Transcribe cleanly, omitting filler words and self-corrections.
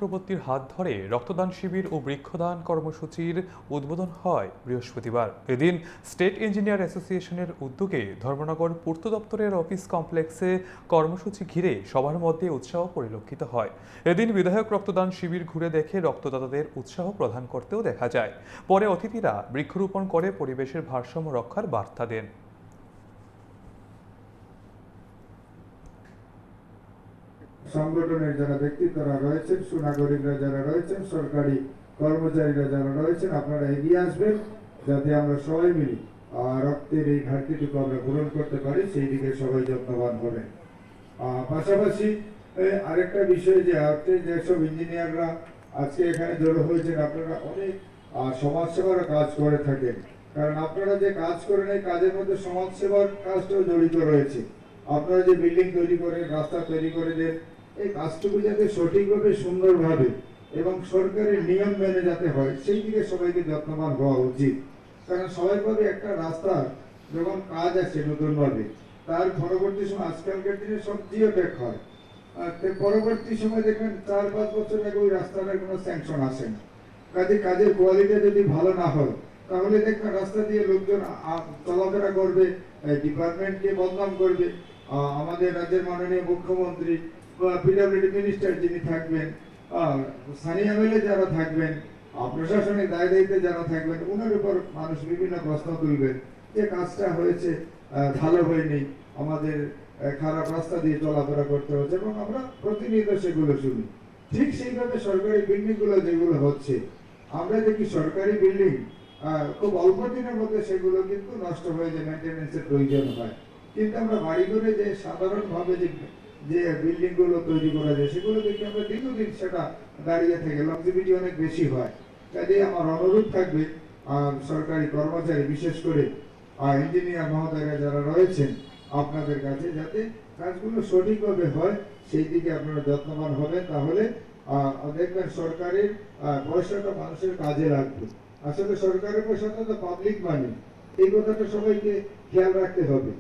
চক্রবর্তীর হাত ধরে রক্তদান শিবির ও বৃক্ষদান কর্মসূচির উদ্বোধন হয় বৃহস্পতিবার। এদিন স্টেট ইঞ্জিনিয়ার অ্যাসোসিয়েশনের উদ্যোগে ধর্মনগর পূর্ত দপ্তরের অফিস কমপ্লেক্সে কর্মসূচি ঘিরে সবার মধ্যে উৎসাহ পরিলক্ষিত হয়। এদিন বিধায়ক রক্তদান শিবির ঘুরে দেখে রক্তদাতাদের উৎসাহ প্রদান করতেও দেখা যায়। পরে অতিথিরা বৃক্ষরোপণ করে পরিবেশের ভারসাম্য রক্ষার বার্তা দেন। সংগঠনের যারা ব্যক্তিত্বরা রয়েছেন, সুনাগরিকরা যারা রয়েছেন, সরকারি কর্মচারীরা যারা রয়েছেন, আপনারা এগিয়ে আসবেন যাতে আমরা সবাই মিলে রক্তের এই ঘাটতিটুকু আমরা পূরণ করতে পারি, সেই দিকে সবাই যত্নবান হবেন। পাশাপাশি আরেকটা বিষয় যে যেসব ইঞ্জিনিয়াররা আজকে এখানে জড়ো হয়েছেন, আপনারা অনেক সমাজসেবার কাজ করে থাকেন, কারণ আপনারা যে কাজ করেন এই কাজের মধ্যে সমাজসেবার কাজটাও জড়িত রয়েছে। আপনারা যে বিল্ডিং তৈরি করেন, রাস্তা তৈরি করে দেন, এই কাজটুকু যাতে সঠিকভাবে, সুন্দরভাবে এবং সরকারের নিয়ম মেনে যাতে হয়, সেই দিকে সবাইকে যত্নবান হওয়া উচিত। কারণ সবাইভাবে একটা রাস্তা যখন কাজ আছে নতুনভাবে, তার পরবর্তী সময় আজকালকার দিনে সব জিওট্যাগ হয়, পরবর্তী সময় দেখবেন 4-5 বছর আগে ওই রাস্তাটার কোনো স্যাংশন আসে না। কাজের কোয়ালিটি যদি ভালো না হয়, তাহলে দেখবেন রাস্তা দিয়ে লোকজন চলাফেরা করবে, ডিপার্টমেন্টকে বদনাম করবে। আমাদের রাজ্যের মাননীয় মুখ্যমন্ত্রী বা পিডব্লিউডি মিনিস্টার যিনি থাকবেন, স্থানীয় এমএলএ যারা থাকবেন, প্রশাসনিক দায় দায়িত্বে যারা থাকবেন, ওনার উপর মানুষ বিভিন্ন প্রশ্ন তুলবেন যে কাজটা হয়েছে ভালো হয়নি, আমাদের খারাপ রাস্তা দিয়ে চলাফেরা করতে হচ্ছে, এবং আমরা প্রতিনিয়ত সেগুলো শুনি। ঠিক সেইভাবে সরকারি বিল্ডিং গুলো যেগুলো হচ্ছে, আমরা দেখি সরকারি বিল্ডিং খুব অল্প দিনের মধ্যে সেগুলো কিন্তু নষ্ট হয়ে যায়, মেনটেন্যান্সের প্রয়োজন হয়। কিন্তু আমরা বাড়ি করে যে সাধারণভাবে যে বিল্ডিং গুলো তৈরি করা যায়, সেগুলো দেখি আমরা দীর্ঘদিন সেটা দাঁড়িয়ে থেকে লংজিভিটি অনেক বেশি হয়। কাজে আমার অনুরোধ থাকবে সরকারি কর্মচারী, বিশেষ করে ইঞ্জিনিয়ার মহোদয়রা যারা রয়েছেন, আপনাদের কাছে যাতে কাজগুলো সঠিকভাবে হয় সেই দিকে আপনারা যত্নবান হবেন। তাহলে দেখবেন সরকারের পয়সাটা মানুষের কাজে লাগবে। আসলে সরকারের পয়সাটা তো পাবলিক মানি, এই কথাটা সবাইকে খেয়াল রাখতে হবে।